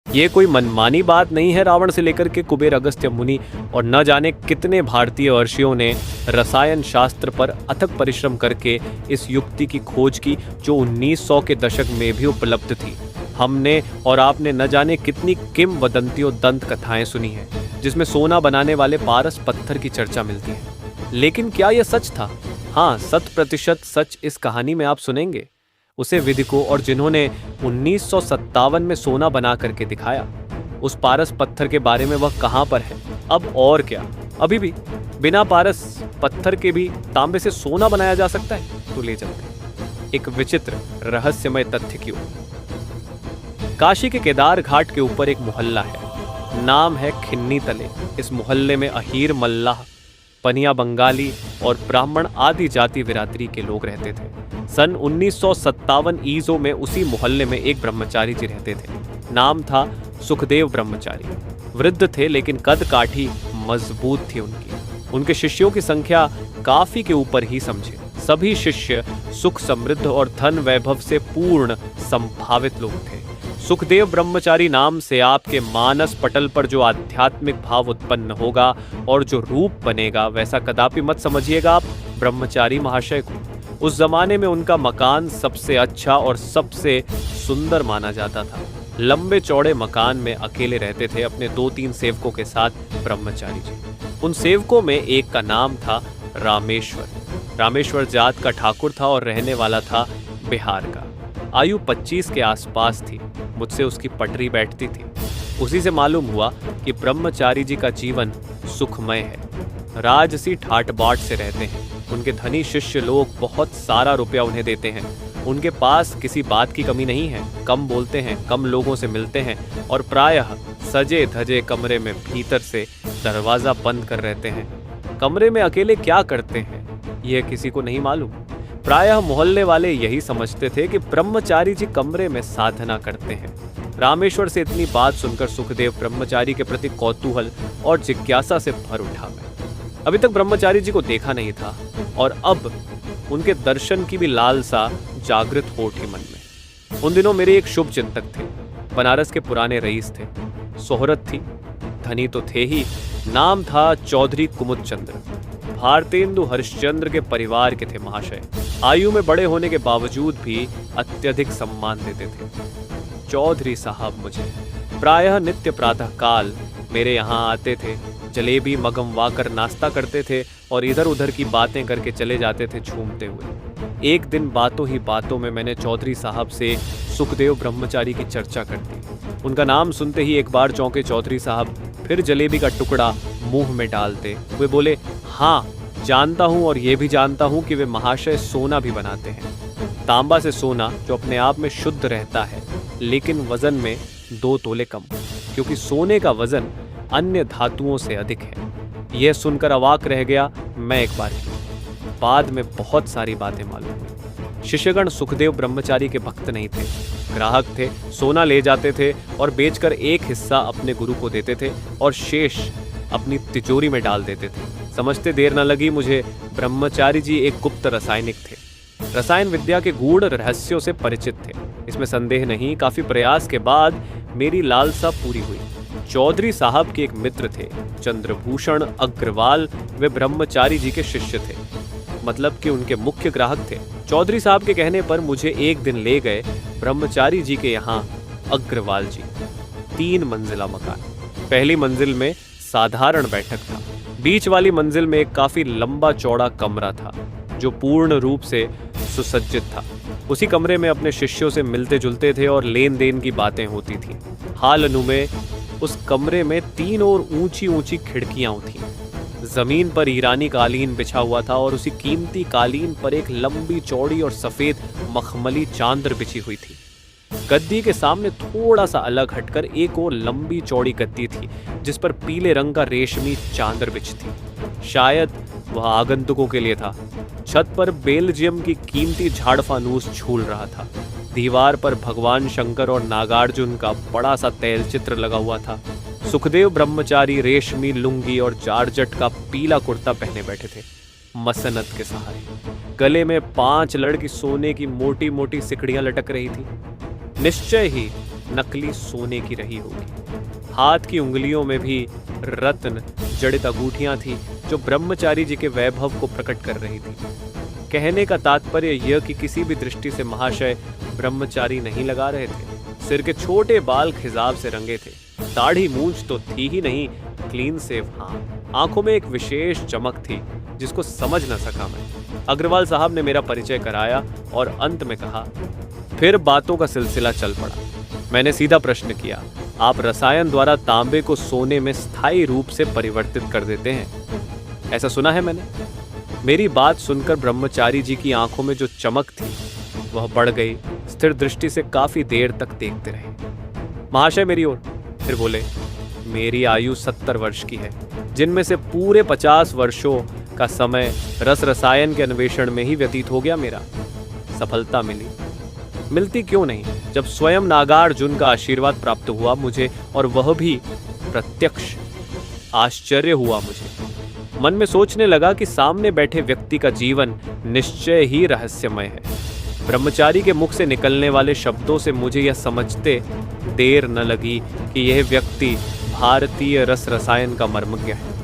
ये कोई मनमानी बात नहीं है। रावण से लेकर के कुबेर, अगस्त्य मुनि और न जाने कितने भारतीय ऋषियों ने रसायन शास्त्र पर अथक परिश्रम करके इस युक्ति की खोज की जो 1900 के दशक में भी उपलब्ध थी। हमने और आपने न जाने कितनी किंवदंतियों दंत कथाएं सुनी हैं जिसमें सोना बनाने वाले पारस पत्थर की चर्चा मिलती है। लेकिन क्या यह सच था? हाँ, 100% सच इस कहानी में आप सुनेंगे। उसे विदिकों और जिन्होंने 1957 में सोना बना करके दिखाया, उस पारस पत्थर के बारे में वह कहां पर है अब और क्या? अभी भी बिना पारस पत्थर के भी तांबे से सोना बनाया जा सकता है? तो ले चलते हैं एक विचित्र रहस्यमय तथ्य की ओर। काशी के केदार घाट के ऊपर एक मोहल्ला है, नाम है खिन्नी तले। इस मोहल्ले में अहीर, मल्लाह, पनिया, बंगाली और ब्राह्मण आदि जाति बिरादरी के लोग रहते थे। सन 1957 ईसो में उसी मोहल्ले में एक ब्रह्मचारी जी रहते थे। नाम था सुखदेव ब्रह्मचारी। वृद्ध थे लेकिन कद काठी मजबूत थी उनके शिष्यों की संख्या काफी के ऊपर ही समझे। सभी शिष्य सुख, समृद्ध और धन वैभव से पूर्ण संभावित लोग थे। सुखदेव ब्रह्मचारी नाम से आपके मानस पटल पर जो आध्यात्मिक भाव उत्पन्न होगा और जो रूप बनेगा, वैसा कदापि मत समझिएगा आप ब्रह्मचारी महाशय को। उस जमाने में उनका मकान सबसे अच्छा और सबसे सुंदर माना जाता था। लंबे चौड़े मकान में अकेले रहते थे अपने 2-3 सेवकों के साथ ब्रह्मचारी जी। उन सेवकों में एक का नाम था रामेश्वर। रामेश्वर जात का ठाकुर था और रहने वाला था बिहार का। आयु 25 के आसपास थी। मुझसे उसकी पटरी बैठती थी। उसी से मालूम हुआ कि ब्रह्मचारी जी का जीवन सुखमय है। राजसी ठाट बाट से रहते हैं। उनके धनी शिष्य लोग बहुत सारा रुपया उन्हें देते हैं। उनके पास किसी बात की कमी नहीं है। कम बोलते हैं, कम लोगों से मिलते हैं और प्रायः सजे धजे कमरे में भीतर से दरवाजा बंद कर रहते हैं। कमरे में अकेले क्या करते हैं यह किसी को नहीं मालूम। प्रायः मोहल्ले वाले यही समझते थे कि ब्रह्मचारी जी कमरे में साधना करते हैं। रामेश्वर से इतनी बात सुनकर सुखदेव ब्रह्मचारी के प्रति कौतूहल और जिज्ञासा से भर उठा। मैं अभी तक ब्रह्मचारी जी को देखा नहीं था और अब उनके दर्शन की भी लालसा जागृत हो उठी मन में। उन दिनों मेरे एक शुभ चिंतक थे। बनारस के पुराने रईस थे। शोहरत थी, धनी तो थे ही। नाम था चौधरी कुमुद चंद्र। भारतेंदु हरिश्चंद्र के परिवार के थे महाशय। आयु में बड़े होने के बावजूद भी अत्यधिक सम्मान देते थे। चौधरी साहब मुझे प्रायः नित्य प्रातः काल मेरे यहाँ आते थे। जलेबी मगमवा कर नाश्ता करते थे और इधर उधर की बातें करके चले जाते थे झूमते हुए। एक दिन बातों ही बातों में मैंने चौधरी साहब से सुखदेव ब्रह्मचारी की चर्चा कर दी। उनका नाम सुनते ही एक बार चौंके चौधरी साहब, फिर जलेबी का टुकड़ा मुंह में डालते हुए बोले, हाँ जानता हूँ और ये भी जानता हूँ कि वे महाशय सोना भी बनाते हैं। तांबा से सोना जो अपने आप में शुद्ध रहता है लेकिन वजन में 2 तोले कम, क्योंकि सोने का वजन अन्य धातुओं से अधिक है। यह सुनकर अवाक रह गया मैं एक बार। बाद में बहुत सारी बातें मालूम हुई। शिष्यगण सुखदेव ब्रह्मचारी के भक्त नहीं थे, ग्राहक थे। सोना ले जाते थे और बेचकर एक हिस्सा अपने गुरु को देते थे और शेष अपनी तिजोरी में डाल देते थे। समझते देर न लगी मुझे। ब्रह्मचारी जी एक गुप्त रासायनिक थे। रसायन विद्या के गूढ़ रहस्यों से परिचित थे, इसमें संदेह नहीं। काफी प्रयास के बाद मेरी लालसा पूरी हुई। चौधरी साहब के एक मित्र थे, चंद्रभूषण अग्रवाल। वे ब्रह्मचारी जी के शिष्य थे, मतलब कि उनके मुख्य ग्राहक थे। चौधरी साहब के कहने पर मुझे एक दिन ले गए ब्रह्मचारी जी के यहाँ अग्रवाल जी। 3 मंजिला मकान। पहली मंजिल में साधारण बैठक था। बीच वाली मंजिल में एक काफी लंबा चौड़ा कमरा था जो पूर्ण रूप से सुसज्जित था। उसी कमरे में अपने शिष्यों से मिलते जुलते थे और लेन देन की बातें होती थी। हाल अनुमे उस कमरे में 3 और ऊंची ऊंची खिड़कियां थीं। जमीन पर ईरानी कालीन बिछा हुआ था और उसी कीमती कालीन पर एक लंबी चौड़ी और सफेद मखमली चादर बिछी हुई थी। गद्दी के सामने थोड़ा सा अलग हटकर एक और लंबी चौड़ी गद्दी थी जिस पर पीले रंग का रेशमी चादर बिछी थी। शायद वह आगंतुकों के लिए था। छत पर बेल्जियम की कीमती झाड़फानूस झूल रहा था। दीवार पर भगवान शंकर और नागार्जुन का बड़ा सा तैलचित्र लगा हुआ था। सुखदेव ब्रह्मचारी रेशमी लुंगी और जारजट का पीला कुर्ता पहने बैठे थे, मसनद के सहारे। गले में 5 लड़ की सोने की मोटी मोटी सिकड़ियां लटक रही थी। निश्चय ही नकली सोने की रही होगी। हाथ की उंगलियों में भी रत्न जड़ित अंगूठियां थी जो ब्रह्मचारी जी के वैभव को प्रकट कर रही थी। कहने का तात्पर्य यह कि किसी भी दृष्टि से महाशय ब्रह्मचारी नहीं लगा रहे थे। सिर के छोटे बाल खिजाब से रंगे थे, दाढ़ी मूंछ तो थी ही नहीं, क्लीन सेव हाँ। आंखों में एक विशेष चमक थी जिसको समझ न सका मैं। अग्रवाल साहब ने मेरा परिचय कराया और अंत में कहा। फिर बातों का सिलसिला चल पड़ा। मैंने सीधा प्रश्न किया, आप रसायन द्वारा तांबे को सोने में स्थायी रूप से परिवर्तित कर देते हैं, ऐसा सुना है मैंने। मेरी बात सुनकर ब्रह्मचारी जी की आंखों में जो चमक थी वह बढ़ गई। स्थिर दृष्टि से काफी देर तक देखते रहे महाशय मेरी ओर। फिर बोले, मेरी आयु 70 वर्ष की है, जिनमें से पूरे 50 वर्षों का समय रस रसायन के अन्वेषण में ही व्यतीत हो गया मेरा। सफलता मिलती क्यों नहीं, जब स्वयं नागार्जुन का आशीर्वाद प्राप्त हुआ मुझे, और वह भी प्रत्यक्ष। आश्चर्य हुआ मुझे। मन में सोचने लगा कि सामने बैठे व्यक्ति का जीवन निश्चय ही रहस्यमय है। ब्रह्मचारी के मुख से निकलने वाले शब्दों से मुझे यह समझते देर न लगी कि यह व्यक्ति भारतीय रस रसायन का मर्मज्ञ है।